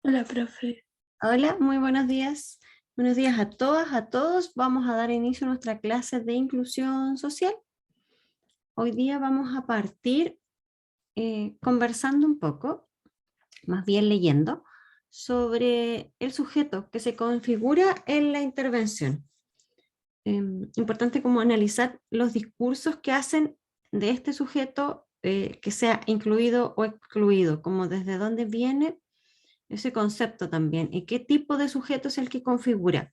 Hola, profe. Hola, muy buenos días. Buenos días a todas, a todos. Vamos a dar inicio a nuestra clase de inclusión social. Hoy día vamos a partir conversando un poco, más bien leyendo, sobre el sujeto que se configura en la intervención. Importante como analizar los discursos que hacen de este sujeto que sea incluido o excluido, como desde dónde viene ese concepto también, y qué tipo de sujeto es el que configura.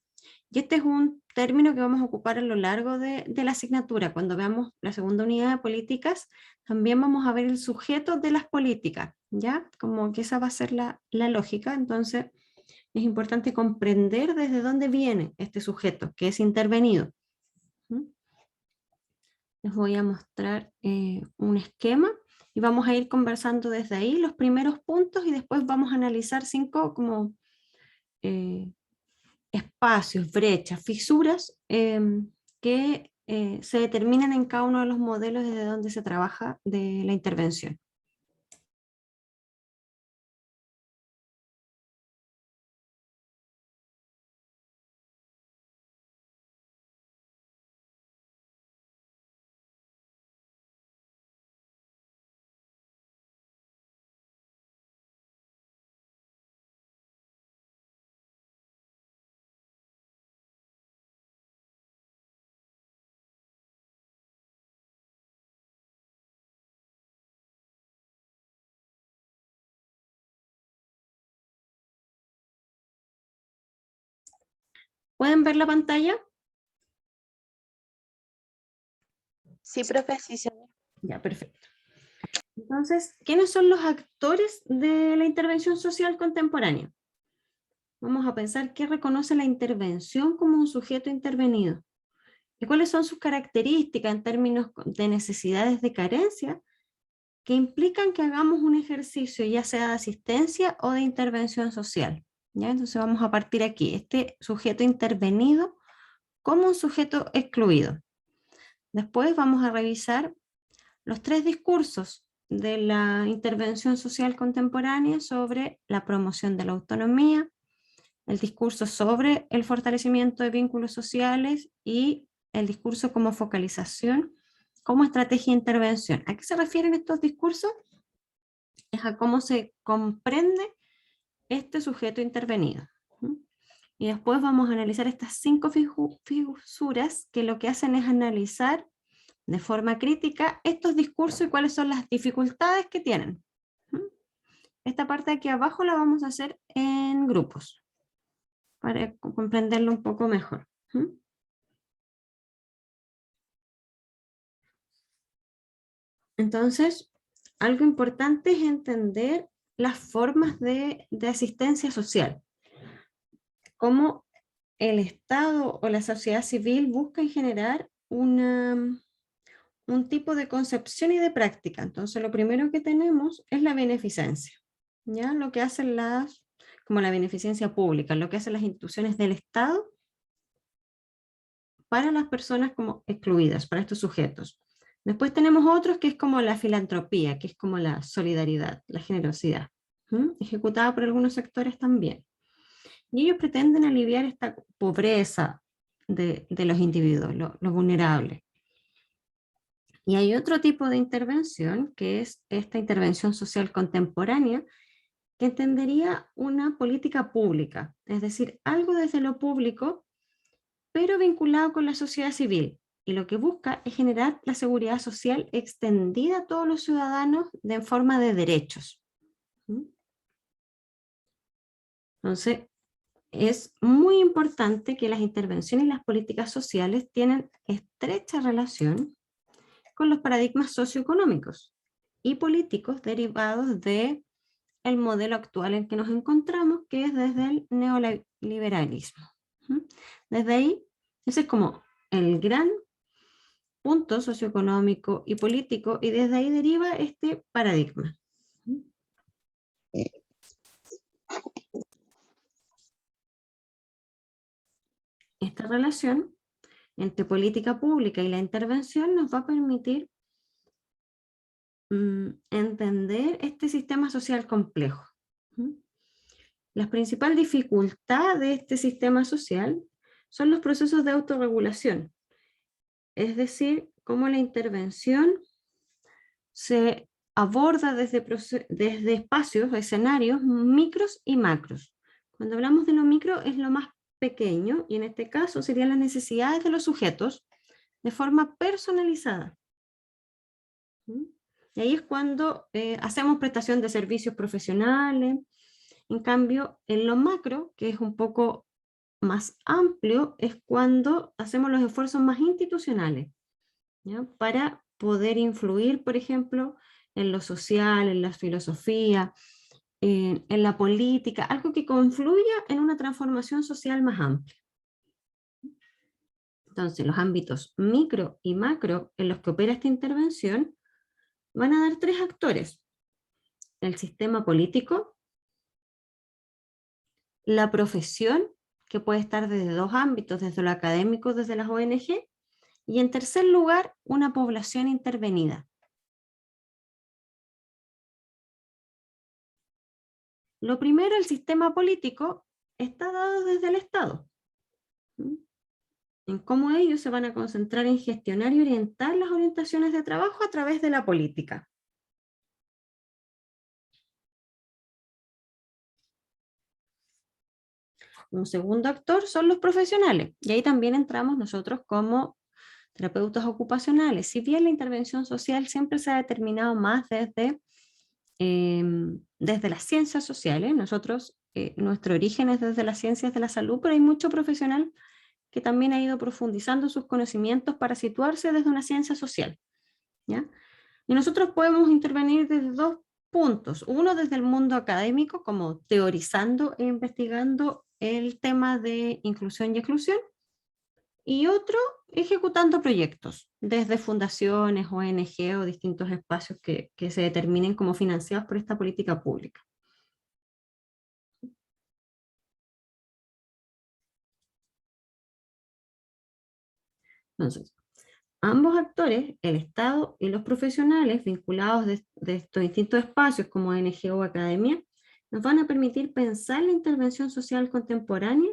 Y este es un término que vamos a ocupar a lo largo de la asignatura. Cuando veamos la segunda unidad de políticas, también vamos a ver el sujeto de las políticas, ¿ya? Como que esa va a ser la lógica. Entonces, es importante comprender desde dónde viene este sujeto, que es intervenido. Les voy a mostrar un esquema y vamos a ir conversando desde ahí los primeros puntos y después vamos a analizar 5 como espacios, brechas, fisuras que se determinan en cada uno de los modelos desde donde se trabaja de la intervención. ¿Pueden ver la pantalla? Sí, profe, sí, señor. Ya, perfecto. Entonces, ¿quiénes son los actores de la intervención social contemporánea? Vamos a pensar qué reconoce la intervención como un sujeto intervenido. ¿Y cuáles son sus características en términos de necesidades de carencia que implican que hagamos un ejercicio ya sea de asistencia o de intervención social? ¿Ya? Entonces vamos a partir aquí, este sujeto intervenido como un sujeto excluido. Después vamos a revisar los 3 discursos de la intervención social contemporánea sobre la promoción de la autonomía, el discurso sobre el fortalecimiento de vínculos sociales y el discurso como focalización, como estrategia de intervención. ¿A qué se refieren estos discursos? Es a cómo se comprende este sujeto intervenido. Y después vamos a analizar estas 5 fisuras que lo que hacen es analizar de forma crítica estos discursos y cuáles son las dificultades que tienen. Esta parte de aquí abajo la vamos a hacer en grupos para comprenderlo un poco mejor. Entonces, algo importante es entender las formas de asistencia social, cómo el Estado o la sociedad civil buscan generar un tipo de concepción y de práctica. Entonces, lo primero que tenemos es la beneficencia, ¿ya? Lo que hacen como la beneficencia pública, lo que hacen las instituciones del Estado para las personas como excluidas, para estos sujetos. Después tenemos otros que es como la filantropía, que es como la solidaridad, la generosidad, ejecutada por algunos sectores también. Y ellos pretenden aliviar esta pobreza de los individuos, los vulnerables. Y hay otro tipo de intervención, que es esta intervención social contemporánea, que entendería una política pública, es decir, algo desde lo público, pero vinculado con la sociedad civil. Y lo que busca es generar la seguridad social extendida a todos los ciudadanos de forma de derechos. Entonces, es muy importante que las intervenciones y las políticas sociales tienen estrecha relación con los paradigmas socioeconómicos y políticos derivados de el modelo actual en que nos encontramos, que es desde el neoliberalismo. Desde ahí, ese es como el gran punto socioeconómico y político, y desde ahí deriva este paradigma. Esta relación entre política pública y la intervención nos va a permitir entender este sistema social complejo. La principal dificultad de este sistema social son los procesos de autorregulación, es decir, cómo la intervención se aborda desde espacios, escenarios micros y macros. Cuando hablamos de lo micro es lo más pequeño, y en este caso serían las necesidades de los sujetos de forma personalizada. ¿Mm? Y ahí es cuando hacemos prestación de servicios profesionales. En cambio, en lo macro, que es un poco más amplio, es cuando hacemos los esfuerzos más institucionales, ¿ya? Para poder influir, por ejemplo, en lo social, en la filosofía, en la política, algo que confluya en una transformación social más amplia. Entonces, los ámbitos micro y macro en los que opera esta intervención van a dar tres actores: el sistema político, la profesión, que puede estar desde dos ámbitos, desde lo académico, desde las ONG, y en tercer lugar, una población intervenida. Lo primero, el sistema político, está dado desde el Estado, en cómo ellos se van a concentrar en gestionar y orientar las orientaciones de trabajo a través de la política. Un segundo actor son los profesionales, y ahí también entramos nosotros como terapeutas ocupacionales. Si bien la intervención social siempre se ha determinado más desde las ciencias sociales, nosotros, nuestro origen es desde las ciencias de la salud, pero hay mucho profesional que también ha ido profundizando sus conocimientos para situarse desde una ciencia social, ¿ya? Y nosotros podemos intervenir desde dos puntos. Uno, desde el mundo académico, como teorizando e investigando el tema de inclusión y exclusión, y otro, ejecutando proyectos desde fundaciones, ONG o distintos espacios que se determinen como financiados por esta política pública. Entonces, ambos actores, el Estado y los profesionales vinculados de estos distintos espacios como ONG o academia, nos van a permitir pensar la intervención social contemporánea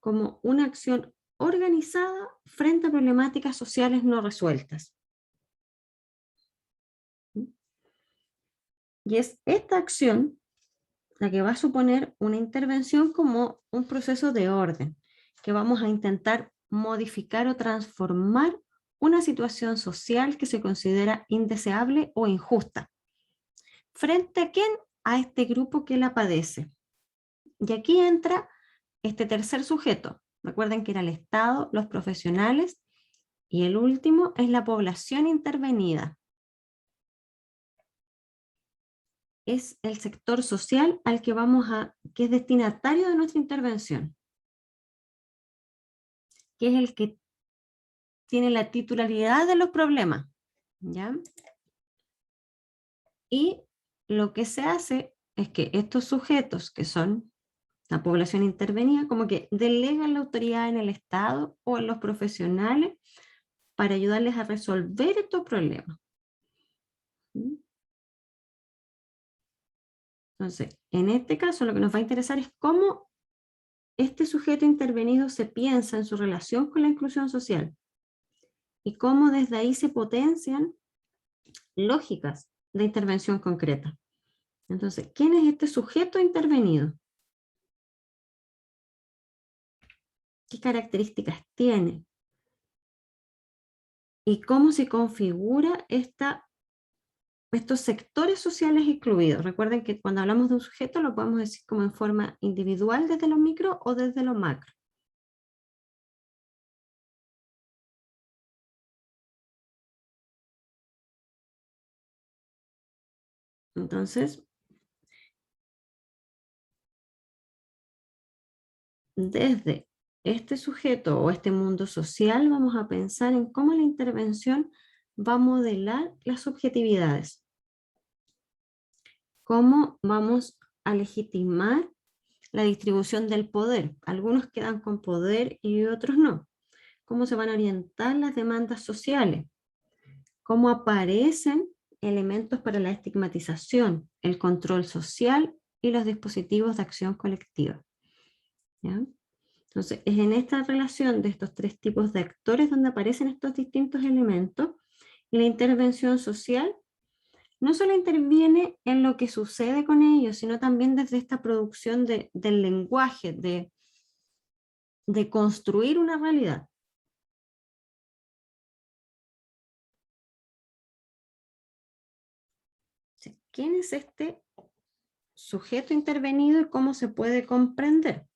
como una acción organizada frente a problemáticas sociales no resueltas. Y es esta acción la que va a suponer una intervención como un proceso de orden, que vamos a intentar modificar o transformar una situación social que se considera indeseable o injusta. ¿Frente a quién? A este grupo que la padece. Y aquí entra este tercer sujeto. Recuerden que era el Estado, los profesionales, y el último es la población intervenida. Es el sector social al que que es destinatario de nuestra intervención, que es el que tiene la titularidad de los problemas, ¿ya? Y lo que se hace es que estos sujetos, que son la población intervenida, como que delegan la autoridad en el Estado o en los profesionales para ayudarles a resolver estos problemas. Entonces, en este caso lo que nos va a interesar es cómo este sujeto intervenido se piensa en su relación con la inclusión social y cómo desde ahí se potencian lógicas de intervención concreta. Entonces, ¿quién es este sujeto intervenido? ¿Qué características tiene? ¿Y cómo se configura estos sectores sociales excluidos? Recuerden que cuando hablamos de un sujeto lo podemos decir como en forma individual desde lo micro o desde lo macro. Entonces, desde este sujeto o este mundo social vamos a pensar en cómo la intervención va a modelar las subjetividades, cómo vamos a legitimar la distribución del poder. Algunos quedan con poder y otros no. Cómo se van a orientar las demandas sociales, cómo aparecen elementos para la estigmatización, el control social y los dispositivos de acción colectiva. ¿Ya? Entonces, es en esta relación de estos tres tipos de actores donde aparecen estos distintos elementos, y la intervención social no solo interviene en lo que sucede con ellos, sino también desde esta producción del lenguaje, de construir una realidad. ¿Quién es este sujeto intervenido y cómo se puede comprender?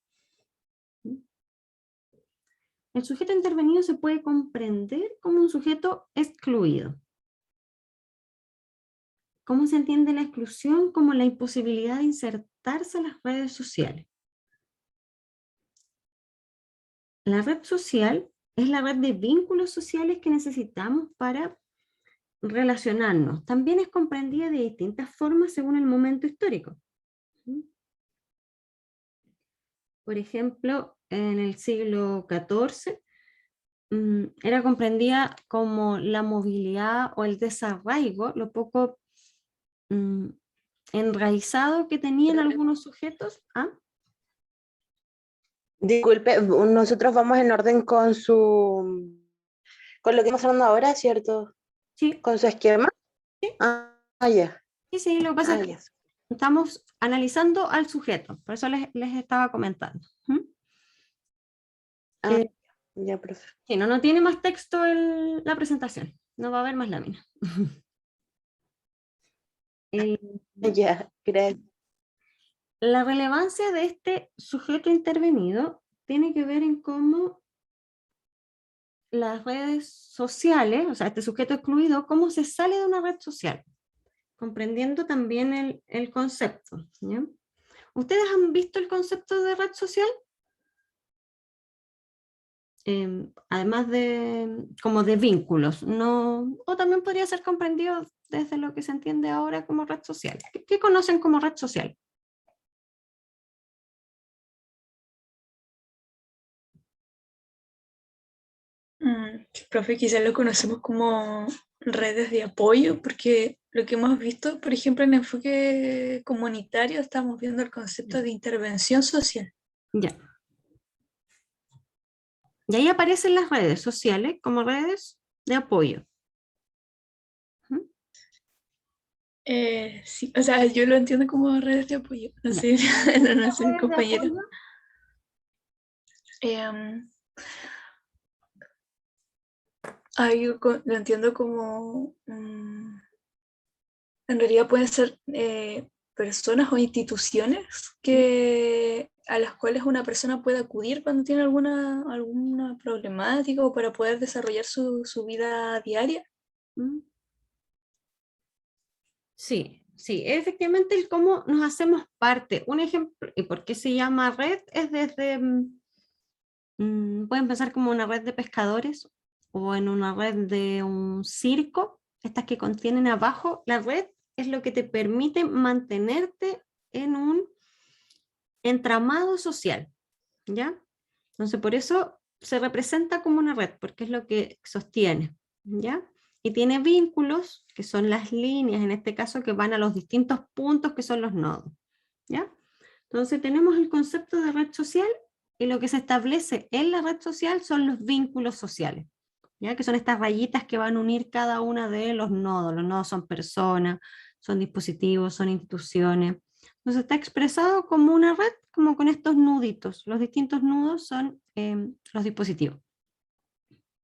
El sujeto intervenido se puede comprender como un sujeto excluido. ¿Cómo se entiende la exclusión? Como la imposibilidad de insertarse en las redes sociales. La red social es la red de vínculos sociales que necesitamos para relacionarnos. También es comprendida de distintas formas según el momento histórico. Por ejemplo, en el siglo XIV era comprendida como la movilidad o el desarraigo, lo poco enraizado que tenían algunos sujetos. ¿Ah? Disculpe, nosotros vamos en orden con lo que estamos hablando ahora, ¿cierto? Sí, Con su esquema. sí, Ya. sí, lo que pasa es que Ya. estamos analizando al sujeto, por eso les estaba comentando. Ah, ya, profe. Sí, no tiene más texto la presentación, no va a haber más lámina. Ya, gracias. La relevancia de este sujeto intervenido tiene que ver en cómo las redes sociales, o sea, este sujeto excluido, cómo se sale de una red social, comprendiendo también el concepto. ¿Ya? ¿Ustedes han visto el concepto de red social? Además de como de vínculos, no, o también podría ser comprendido desde lo que se entiende ahora como red social. ¿Qué conocen como red social? Profe, quizás lo conocemos como redes de apoyo, porque lo que hemos visto, por ejemplo, en enfoque comunitario, estamos viendo el concepto de intervención social. Ya. Y ahí aparecen las redes sociales como redes de apoyo. Sí, o sea, yo lo entiendo como redes de apoyo. No Ya. sé, no sé, Redes de compañero. apoyo. Lo entiendo como, en realidad pueden ser personas o instituciones a las cuales una persona puede acudir cuando tiene alguna problemática o para poder desarrollar su vida diaria. Sí, sí, efectivamente el cómo nos hacemos parte. Un ejemplo, ¿y por qué se llama red? Es desde, pueden pensar como una red de pescadores o en una red de un circo, estas que contienen abajo. La red es lo que te permite mantenerte en un entramado social, ¿ya? Entonces, por eso se representa como una red, porque es lo que sostiene, ¿ya? Y tiene vínculos, que son las líneas, en este caso, que van a los distintos puntos que son los nodos, ¿ya? Entonces, tenemos el concepto de red social y lo que se establece en la red social son los vínculos sociales, ¿ya? Que son estas rayitas que van a unir cada una de los nodos. Los nodos son personas, son dispositivos, son instituciones. Entonces está expresado como una red, como con estos nuditos. Los distintos nudos son los dispositivos.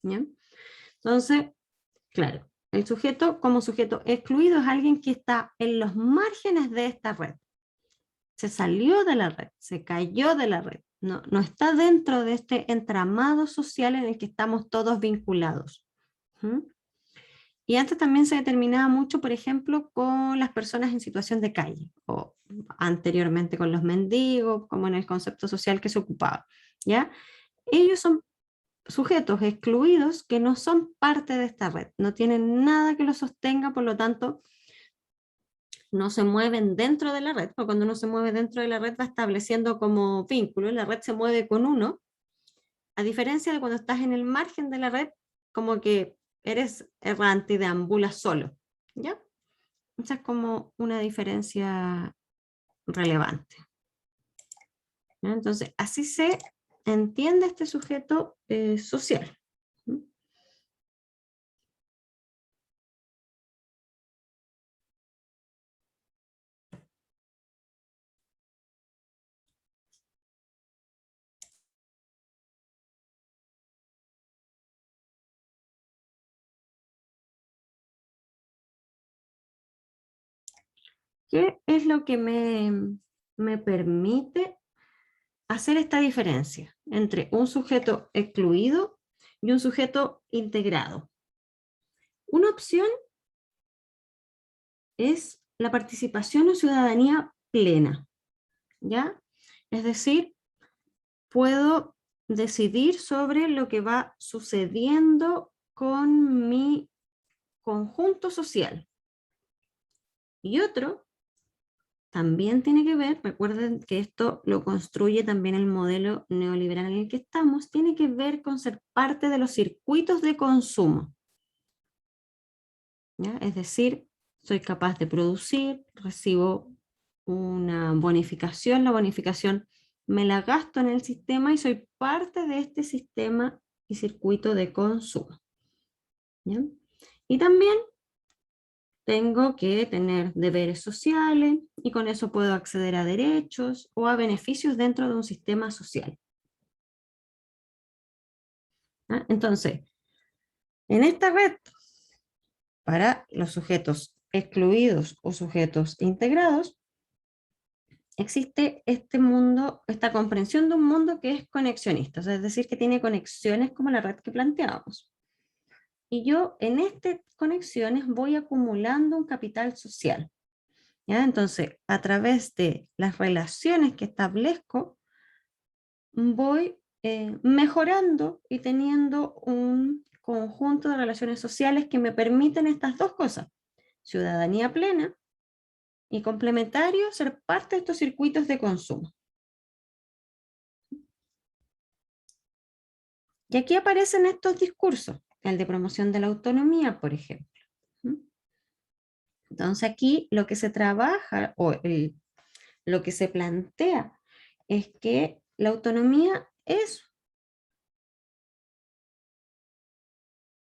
¿Ya? Entonces, claro, el sujeto como sujeto excluido es alguien que está en los márgenes de esta red. Se salió de la red, se cayó de la red. No está dentro de este entramado social en el que estamos todos vinculados. ¿Mm? Y antes también se determinaba mucho, por ejemplo, con las personas en situación de calle, o anteriormente con los mendigos, como en el concepto social que se ocupaba, ¿ya? Ellos son sujetos excluidos que no son parte de esta red, no tienen nada que los sostenga, por lo tanto, no se mueven dentro de la red, porque cuando uno se mueve dentro de la red va estableciendo como vínculo, la red se mueve con uno, a diferencia de cuando estás en el margen de la red, como que eres errante y deambulas solo, ¿ya? Esa es como una diferencia relevante. ¿Ya? Entonces, así se entiende este sujeto social. ¿Mm? ¿Qué es lo que me permite hacer esta diferencia entre un sujeto excluido y un sujeto integrado? Una opción es la participación o ciudadanía plena, ¿ya? Es decir, puedo decidir sobre lo que va sucediendo con mi conjunto social. Y otro también tiene que ver, recuerden que esto lo construye también el modelo neoliberal en el que estamos, tiene que ver con ser parte de los circuitos de consumo. ¿Ya? Es decir, soy capaz de producir, recibo una bonificación, la bonificación me la gasto en el sistema y soy parte de este sistema y circuito de consumo. ¿Ya? Y también tengo que tener deberes sociales y con eso puedo acceder a derechos o a beneficios dentro de un sistema social. ¿Ya? Entonces, en esta red, para los sujetos excluidos o sujetos integrados, existe este mundo, esta comprensión de un mundo que es conexionista, o sea, es decir, que tiene conexiones como la red que planteábamos. Y yo en estas conexiones voy acumulando un capital social. ¿Ya? Entonces, a través de las relaciones que establezco, voy mejorando y teniendo un conjunto de relaciones sociales que me permiten estas dos cosas: ciudadanía plena y complementario, ser parte de estos circuitos de consumo. Y aquí aparecen estos discursos, el de promoción de la autonomía, por ejemplo. Entonces aquí lo que se trabaja lo que se plantea es que la autonomía es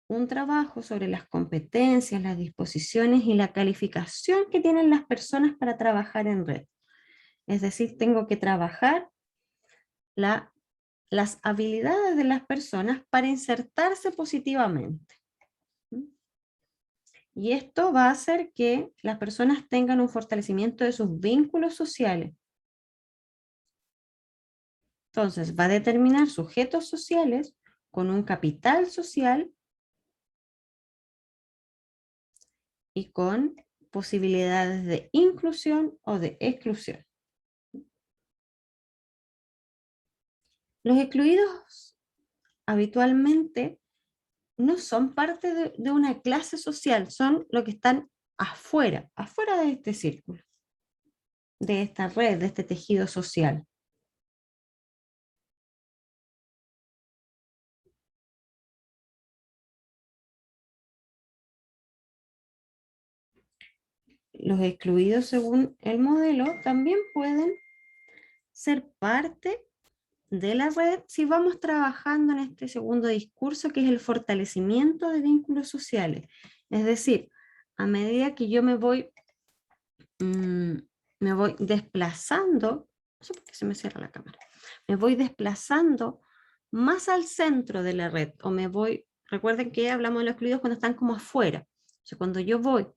un trabajo sobre las competencias, las disposiciones y la calificación que tienen las personas para trabajar en red. Es decir, tengo que trabajar las habilidades de las personas para insertarse positivamente. Y esto va a hacer que las personas tengan un fortalecimiento de sus vínculos sociales. Entonces, va a determinar sujetos sociales con un capital social y con posibilidades de inclusión o de exclusión. Los excluidos habitualmente no son parte de una clase social, son lo que están afuera de este círculo, de esta red, de este tejido social. Los excluidos, según el modelo, también pueden ser parte de la red si vamos trabajando en este segundo discurso, que es el fortalecimiento de vínculos sociales. Es decir, a medida que yo me voy desplazando, no sé por qué se me cierra la cámara, me voy desplazando más al centro de la red, o me voy, recuerden que hablamos de los excluidos cuando están como afuera, o sea, cuando yo voy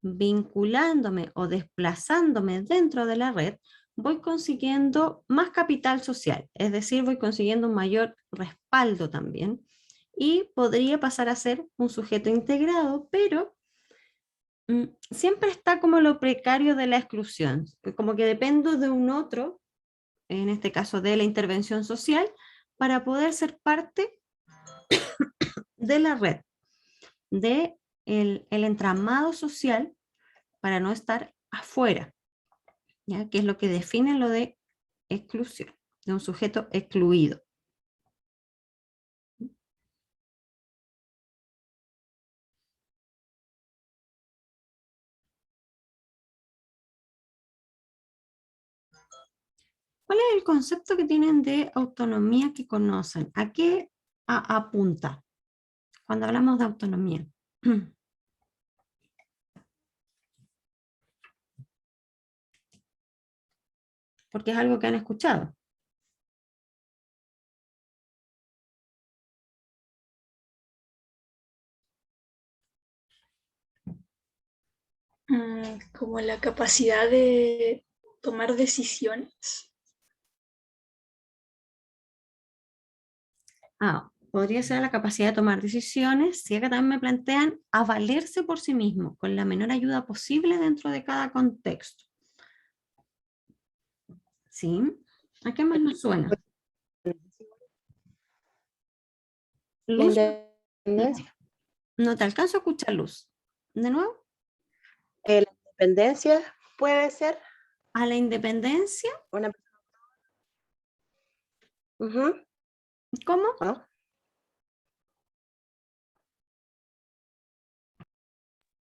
vinculándome o desplazándome dentro de la red, voy consiguiendo más capital social, es decir, voy consiguiendo un mayor respaldo también, y podría pasar a ser un sujeto integrado, pero siempre está como lo precario de la exclusión, como que dependo de un otro, en este caso de la intervención social, para poder ser parte de la red, de el entramado social, para no estar afuera, ¿ya? Que es lo que define lo de exclusión, de un sujeto excluido. ¿Cuál es el concepto que tienen de autonomía que conocen? ¿A qué apunta cuando hablamos de autonomía? Porque es algo que han escuchado. Como la capacidad de tomar decisiones. Podría ser la capacidad de tomar decisiones, si acá también me plantean a valerse por sí mismo, con la menor ayuda posible dentro de cada contexto. ¿Sí? ¿A qué más nos suena? La Luz, independencia. no te alcanzo a escuchar, Luz. ¿De nuevo? La independencia puede ser A la independencia, una persona. Ujú, ¿cómo? ¿no?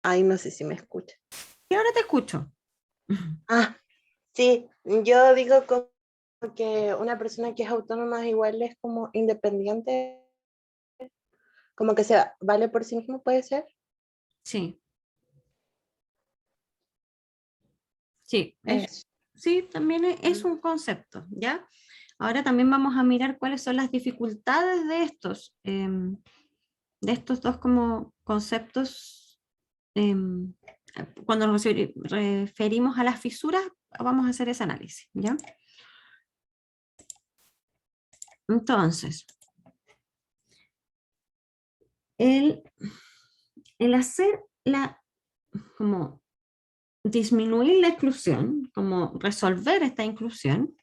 Ay, no sé si me escucha. Y ahora te escucho. Ah, sí, yo digo como que una persona que es autónoma igual es como independiente, como que se vale por sí mismo, puede ser. Sí. Sí, Eso. sí, también es un concepto, ¿ya? Ahora también vamos a mirar cuáles son las dificultades de estos dos como conceptos. Cuando nos referimos a las fisuras, vamos a hacer ese análisis, ¿ya? Entonces, el hacer como disminuir la exclusión, como resolver esta inclusión,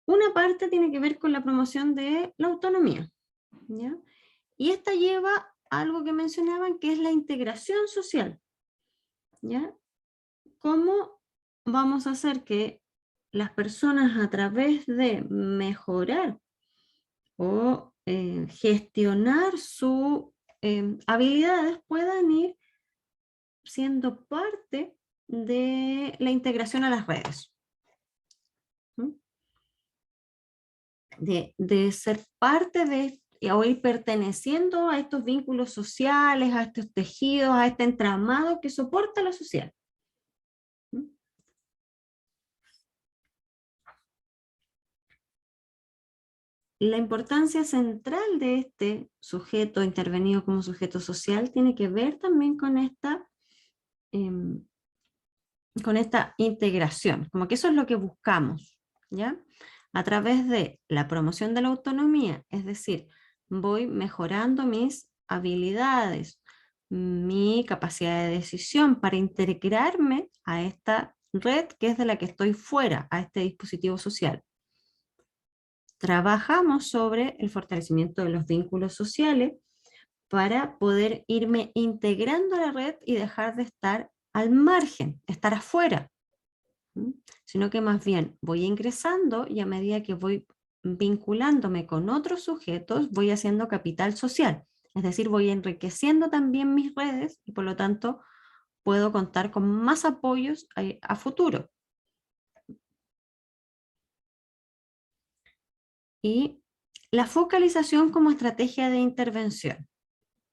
una parte tiene que ver con la promoción de la autonomía, ¿ya? Y esta lleva a algo que mencionaban, que es la integración social, ¿ya? ¿Cómo vamos a hacer que las personas a través de mejorar o gestionar sus habilidades puedan ir siendo parte de la integración a las redes? ¿Mm? De ser parte de o ir perteneciendo a estos vínculos sociales, a estos tejidos, a este entramado que soporta la sociedad. ¿Mm? La importancia central de este sujeto intervenido como sujeto social tiene que ver también con esta integración, como que eso es lo que buscamos, ¿ya? A través de la promoción de la autonomía, es decir, voy mejorando mis habilidades, mi capacidad de decisión para integrarme a esta red que es de la que estoy fuera, a este dispositivo social. Trabajamos sobre el fortalecimiento de los vínculos sociales para poder irme integrando a la red y dejar de estar al margen, estar afuera, sino que más bien voy ingresando y a medida que voy vinculándome con otros sujetos, voy haciendo capital social, es decir, voy enriqueciendo también mis redes y por lo tanto puedo contar con más apoyos a futuro. Y la focalización como estrategia de intervención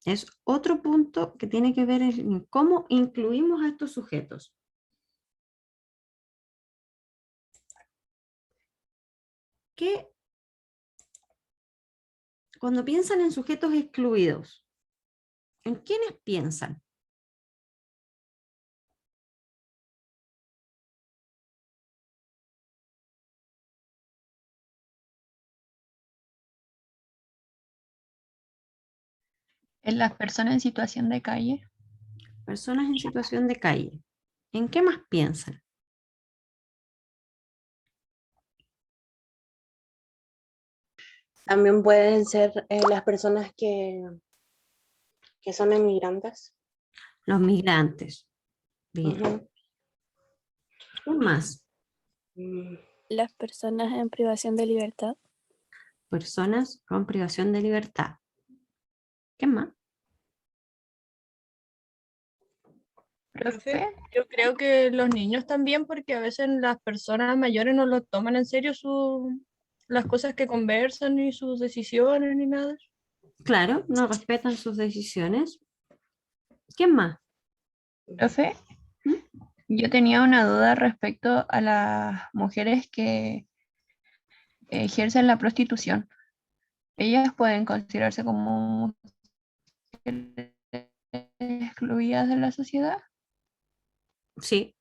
es otro punto que tiene que ver en cómo incluimos a estos sujetos. Que cuando piensan en sujetos excluidos, ¿en quiénes piensan? En las personas en situación de calle. Personas en situación de calle. ¿En qué más piensan? También pueden ser las personas que son emigrantes. Los migrantes. Bien. Ujú. ¿Qué más? Las personas en privación de libertad. Personas con privación de libertad. ¿Qué más? Profe, Yo creo que los niños también, porque a veces las personas mayores no lo toman en serio las cosas que conversan, ni sus decisiones, ni nada. Claro, no respetan sus decisiones. ¿Quién más? profe, ¿Mm? yo tenía una duda respecto a las mujeres que ejercen la prostitución. ¿Ellas pueden considerarse como mujeres excluidas de la sociedad? Sí,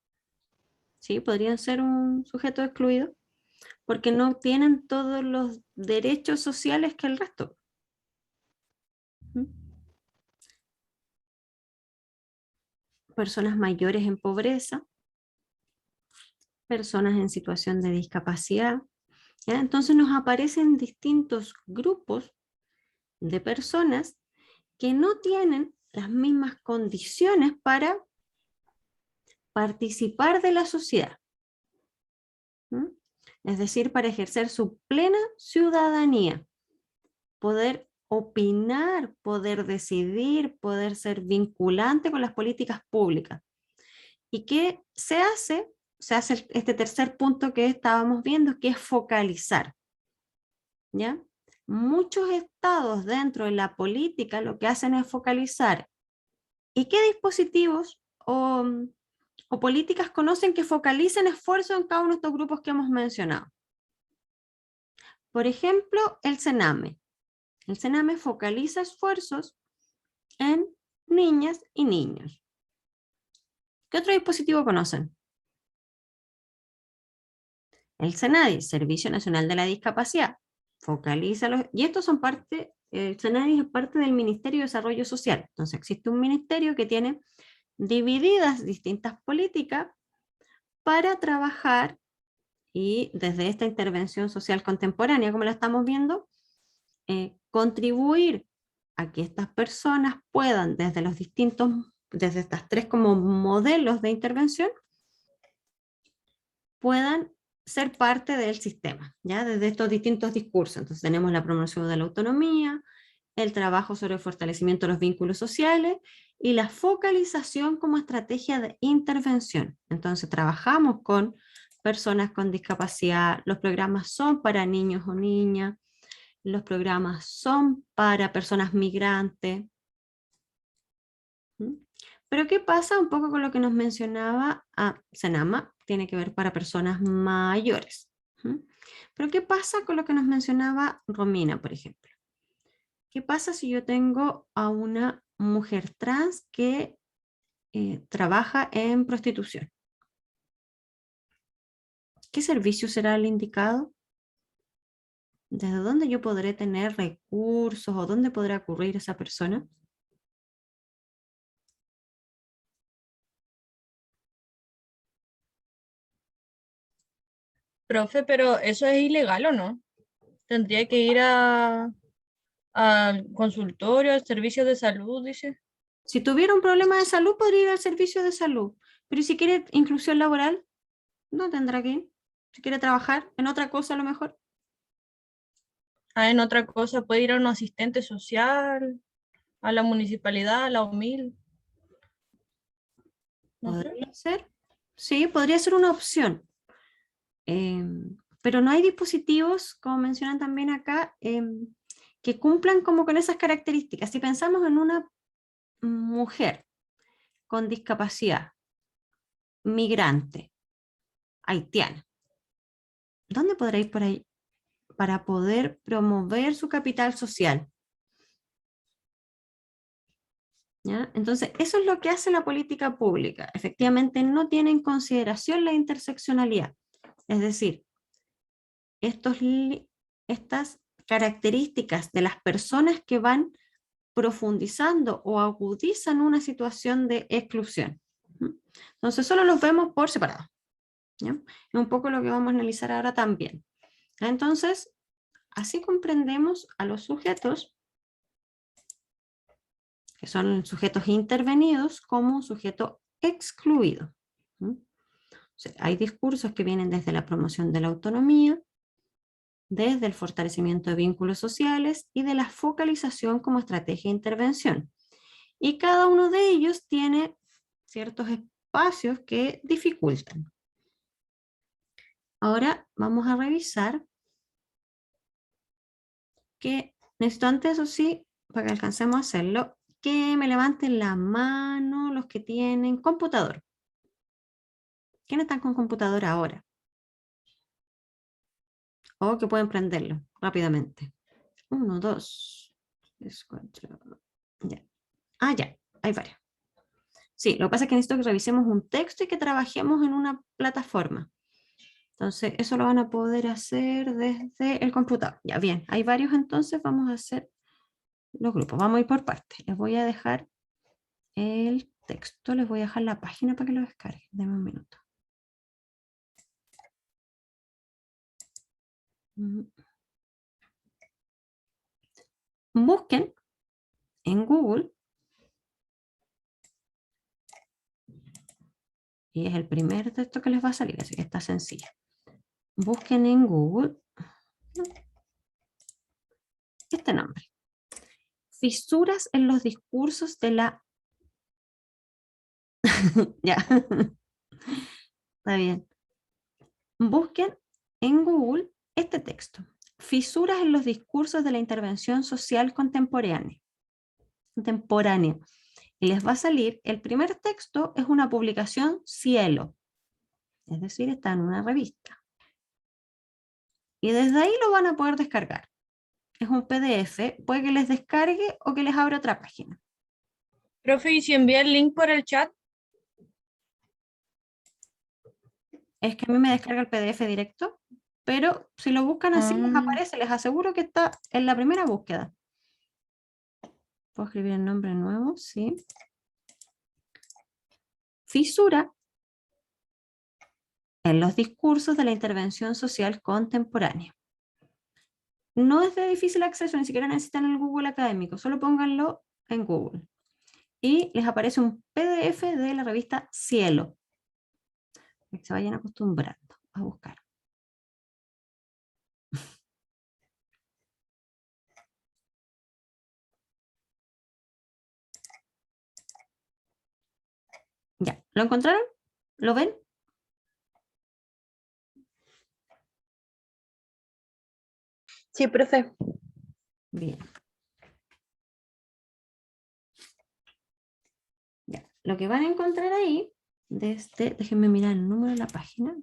sí, podrían ser un sujeto excluido porque no tienen todos los derechos sociales que el resto. ¿Mm? Personas mayores en pobreza, personas en situación de discapacidad, ¿ya? Entonces nos aparecen distintos grupos de personas que no tienen las mismas condiciones para participar de la sociedad. ¿Mm? Es decir, para ejercer su plena ciudadanía, poder opinar, poder decidir, poder ser vinculante con las políticas públicas. ¿Y qué se hace? Se hace este tercer punto que estábamos viendo, que es focalizar. ¿Ya? Muchos estados dentro de la política lo que hacen es focalizar. ¿Y qué dispositivos o políticas conocen que focalicen esfuerzos en cada uno de estos grupos que hemos mencionado? Por ejemplo, el CENAME. El CENAME focaliza esfuerzos en niñas y niños. ¿Qué otro dispositivo conocen? El SENADI, Servicio Nacional de la Discapacidad, focaliza y estos son parte, el SENADI es parte del Ministerio de Desarrollo Social. Entonces existe un ministerio que tiene divididas distintas políticas para trabajar y desde esta intervención social contemporánea, como la estamos viendo, contribuir a que estas personas puedan desde estas tres como modelos de intervención, puedan ser parte del sistema, ¿ya? Desde estos distintos discursos. Entonces tenemos la promoción de la autonomía, el trabajo sobre el fortalecimiento de los vínculos sociales y la focalización como estrategia de intervención. Entonces trabajamos con personas con discapacidad, los programas son para niños o niñas, los programas son para personas migrantes. ¿Mm? Pero ¿qué pasa un poco con lo que nos mencionaba Senama? Tiene que ver para personas mayores. ¿Mm? Pero ¿qué pasa con lo que nos mencionaba Romina, por ejemplo? ¿Qué pasa si yo tengo a una mujer trans que trabaja en prostitución? ¿Qué servicio será el indicado? ¿Desde dónde yo podré tener recursos o dónde podrá ocurrir esa persona? Profe, pero ¿eso es ilegal o no? Tendría que ir al consultorio, al servicio de salud, dice. Si tuviera un problema de salud, podría ir al servicio de salud. Pero si quiere inclusión laboral, no tendrá que ir. Si quiere trabajar en otra cosa, a lo mejor. Ah, en otra cosa, puede ir a un asistente social, a la municipalidad, a la UMIL. No sé. Podría ser. Sí, podría ser una opción. Pero no hay dispositivos, como mencionan también acá, que cumplan como con esas características. Si pensamos en una mujer con discapacidad, migrante, haitiana, ¿dónde podrá ir por ahí para poder promover su capital social? ¿Ya? Entonces, eso es lo que hace la política pública. Efectivamente, no tiene en consideración la interseccionalidad. Es decir, estas características de las personas que van profundizando o agudizan una situación de exclusión. Entonces, solo los vemos por separado. ¿Ya? Es un poco lo que vamos a analizar ahora también. Entonces, así comprendemos a los sujetos, que son sujetos intervenidos, como un sujeto excluido. ¿Mm? O sea, hay discursos que vienen desde la promoción de la autonomía, desde el fortalecimiento de vínculos sociales y de la focalización como estrategia de intervención. Y cada uno de ellos tiene ciertos espacios que dificultan. Ahora vamos a revisar que necesito antes, eso sí, para que alcancemos a hacerlo, que me levanten la mano los que tienen computador. ¿Quiénes están con computador ahora? O que pueden prenderlo rápidamente. 1, 2, 3, 4. Ya. Ah, ya, hay varios. Sí, lo que pasa es que necesito que revisemos un texto y que trabajemos en una plataforma. Entonces, eso lo van a poder hacer desde el computador. Ya, bien, hay varios, entonces vamos a hacer los grupos. Vamos a ir por partes. Les voy a dejar el texto, les voy a dejar la página para que lo descarguen. Denme un minuto. Busquen en Google, y es el primer texto que les va a salir, así que está sencillo. Busquen en Google este nombre. Fisuras en los discursos de la... Ya, está bien. Busquen en Google este texto. Fisuras en los discursos de la intervención social contemporánea. Y les va a salir, el primer texto es una publicación Cielo. Es decir, está en una revista. Y desde ahí lo van a poder descargar. Es un PDF, puede que les descargue o que les abra otra página. Profe, ¿y si envía el link por el chat? Es que a mí me descarga el PDF directo, pero si lo buscan así les Ah. aparece, les aseguro que está en la primera búsqueda. ¿Puedo escribir el nombre nuevo? Sí. Fisura en los discursos de la intervención social contemporánea. No es de difícil acceso, ni siquiera necesitan el Google académico, solo pónganlo en Google. Y les aparece un PDF de la revista Cielo. Para que se vayan acostumbrando a buscar. Ya, ¿lo encontraron? ¿Lo ven? Sí, profe. Bien. Ya, lo que van a encontrar ahí, déjenme mirar el número de la página.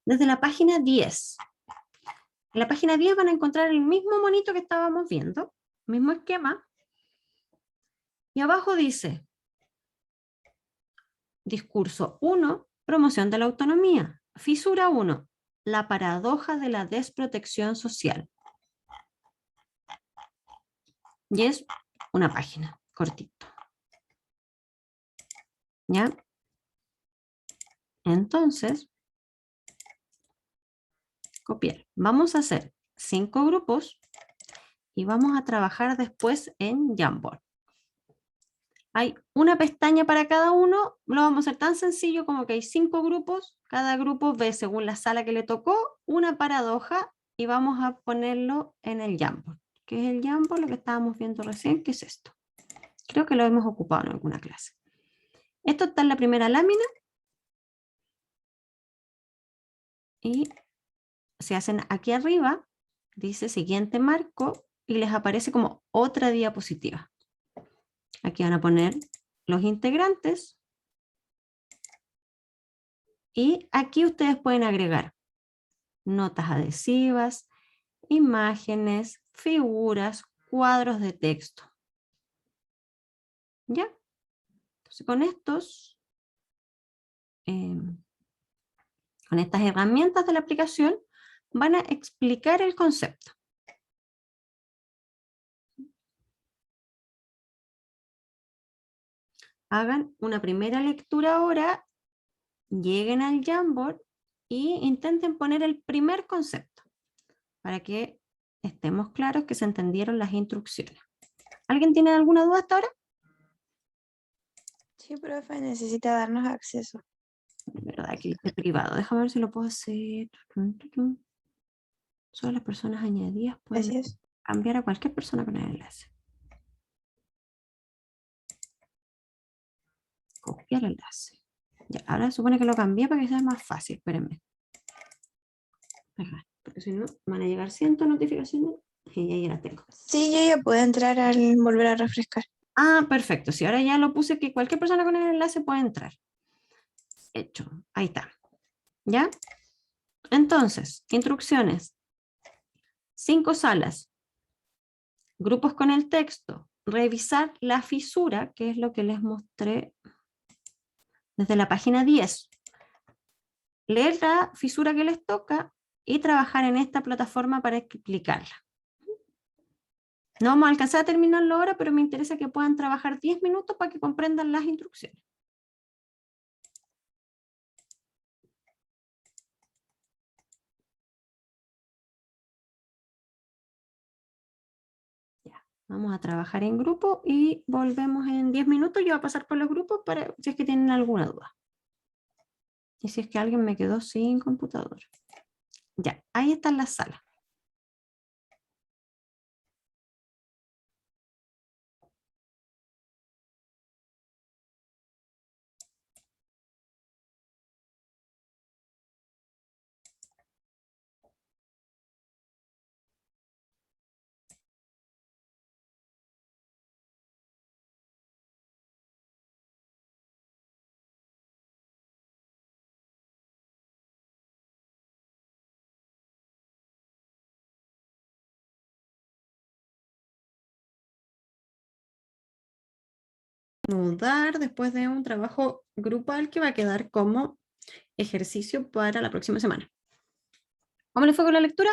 Desde la página 10. En la página 10 van a encontrar el mismo monito que estábamos viendo, mismo esquema. Y abajo dice, discurso 1, promoción de la autonomía. Fisura 1, la paradoja de la desprotección social. Y es una página, cortito. ¿Ya? Entonces, copiar. Vamos a hacer 5 grupos y vamos a trabajar después en Jamboard. Hay una pestaña para cada uno, lo vamos a hacer tan sencillo como que hay 5 grupos, cada grupo ve según la sala que le tocó una paradoja y vamos a ponerlo en el Jamboard. ¿Qué es el Jamboard? Lo que estábamos viendo recién, ¿qué es esto? Creo que lo hemos ocupado en alguna clase. Esto está en la primera lámina y se hacen aquí arriba, dice siguiente marco y les aparece como otra diapositiva. Aquí van a poner los integrantes y aquí ustedes pueden agregar notas adhesivas, imágenes, figuras, cuadros de texto. ¿Ya? Entonces con estas herramientas de la aplicación van a explicar el concepto. Hagan una primera lectura ahora, lleguen al Jamboard y intenten poner el primer concepto para que estemos claros que se entendieron las instrucciones. ¿Alguien tiene alguna duda hasta ahora? Sí, profe, necesita darnos acceso. ¿Verdad? Que esté privado. Déjame ver si lo puedo hacer. Solo las personas añadidas pueden Así es. cambiar a cualquier persona con el enlace. Copiar el enlace. Ya, ahora supone que lo cambié para que sea más fácil. Espérenme. Ajá, porque si no, van a llegar 100 notificaciones y ahí las tengo. Sí, yo ya puedo entrar al volver a refrescar. Ah, perfecto. Si ahora ya lo puse que cualquier persona con el enlace puede entrar. Hecho. Ahí está. ¿Ya? Entonces, instrucciones. 5 salas. Grupos con el texto. Revisar la fisura, que es lo que les mostré desde la página 10. Leer la fisura que les toca y trabajar en esta plataforma para explicarla. No vamos a alcanzar a terminarlo ahora, pero me interesa que puedan trabajar 10 minutos para que comprendan las instrucciones. Ya, vamos a trabajar en grupo y volvemos en 10 minutos. Yo voy a pasar por los grupos para si es que tienen alguna duda. Y si es que alguien me quedó sin computador. Ya, ahí están las salas. Mudar después de un trabajo grupal que va a quedar como ejercicio para la próxima semana. ¿Cómo les fue con la lectura?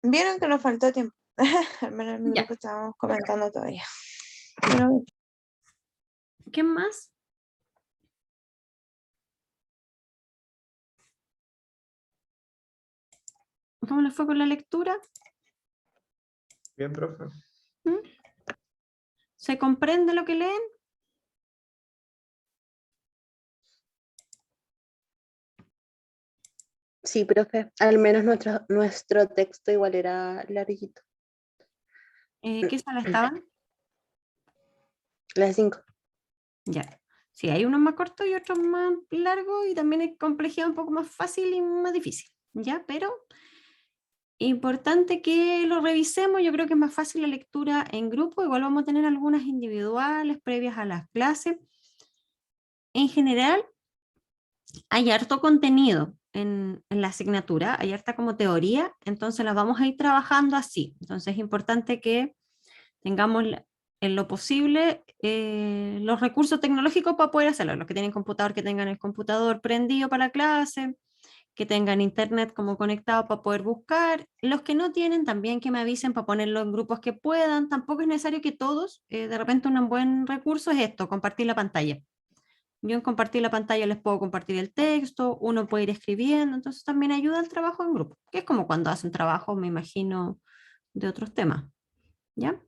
Vieron que nos faltó tiempo. Al menos en mi Ya. grupo estábamos comentando todavía. Pero ¿Qué más? ¿Cómo les fue con la lectura? Bien, profe. ¿Mm? ¿Se comprende lo que leen? Sí, profe, al menos nuestro texto igual era larguito. ¿Qué sala estaban? Las 5. Ya. Sí, hay unos más cortos y otros más largos y también hay complejidad un poco más fácil y más difícil. ¿Ya? Pero importante que lo revisemos. Yo creo que es más fácil la lectura en grupo. Igual vamos a tener algunas individuales previas a las clases. En general, hay harto contenido en la asignatura, hay harta como teoría, entonces las vamos a ir trabajando así. Entonces es importante que tengamos en lo posible los recursos tecnológicos para poder hacerlo. Los que tienen computador, que tengan el computador prendido para la clase, que tengan internet como conectado para poder buscar. Los que no tienen, también que me avisen para ponerlo en grupos que puedan. Tampoco es necesario que todos, de repente un buen recurso es esto, compartir la pantalla. Yo en compartir la pantalla les puedo compartir el texto, uno puede ir escribiendo, entonces también ayuda al trabajo en grupo, que es como cuando hacen trabajo, me imagino, de otros temas. ¿Ya?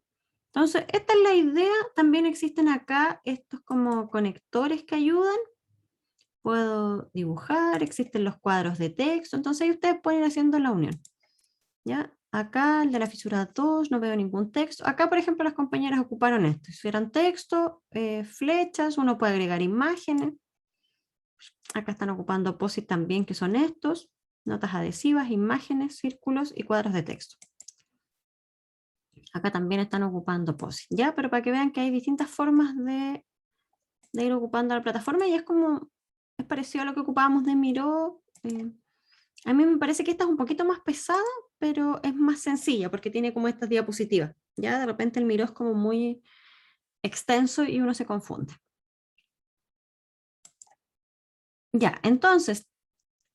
Entonces, esta es la idea. También existen acá estos como conectores que ayudan. Puedo dibujar, existen los cuadros de texto, entonces ahí ustedes pueden ir haciendo la unión. ¿Ya? Acá el de la fisura 2 no veo ningún texto. Acá, por ejemplo, las compañeras ocuparon esto. Si eran texto, flechas, uno puede agregar imágenes. Acá están ocupando POSIT también, que son estos. Notas adhesivas, imágenes, círculos y cuadros de texto. Acá también están ocupando POSIT. ¿Ya? Pero para que vean que hay distintas formas de ir ocupando la plataforma y es parecido a lo que ocupábamos de Miro. A mí me parece que esta es un poquito más pesada, pero es más sencilla porque tiene como estas diapositivas. Ya de repente el Miro es como muy extenso y uno se confunde. Ya, entonces,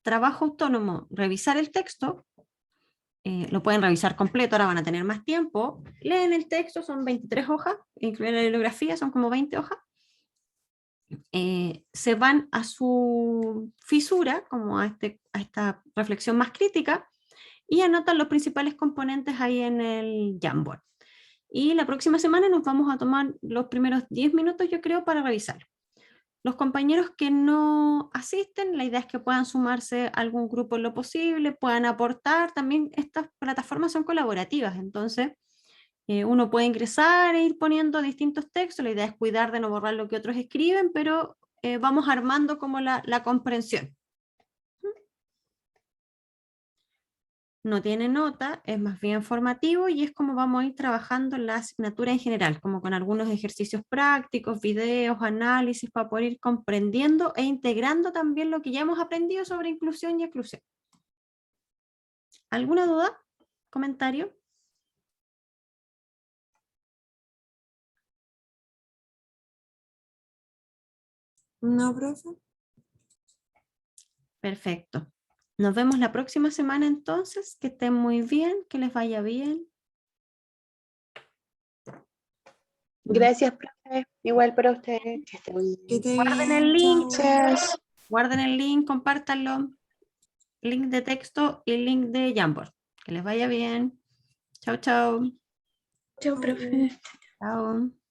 trabajo autónomo, revisar el texto. Lo pueden revisar completo, ahora van a tener más tiempo. Leen el texto, son 23 hojas, incluida la bibliografía, son como 20 hojas. Se van a su fisura, como a esta reflexión más crítica, y anotan los principales componentes ahí en el Jamboard. Y la próxima semana nos vamos a tomar los primeros 10 minutos, yo creo, para revisar. Los compañeros que no asisten, la idea es que puedan sumarse a algún grupo en lo posible, puedan aportar. También estas plataformas son colaborativas, entonces uno puede ingresar e ir poniendo distintos textos. La idea es cuidar de no borrar lo que otros escriben, pero vamos armando como la comprensión. No tiene nota, es más bien formativo y es como vamos a ir trabajando en la asignatura en general, como con algunos ejercicios prácticos, videos, análisis, para poder ir comprendiendo e integrando también lo que ya hemos aprendido sobre inclusión y exclusión. ¿Alguna duda? ¿Comentario? No, profe. Perfecto. Nos vemos la próxima semana entonces. Que estén muy bien, que les vaya bien. Gracias, profe. Igual para ustedes. Que estén bien. Que te Guarden bien, el link. chao. Guarden el link, compártanlo. Link de texto y link de Jamboard. Que les vaya bien. Chao, chao. Chao, profe. Chao.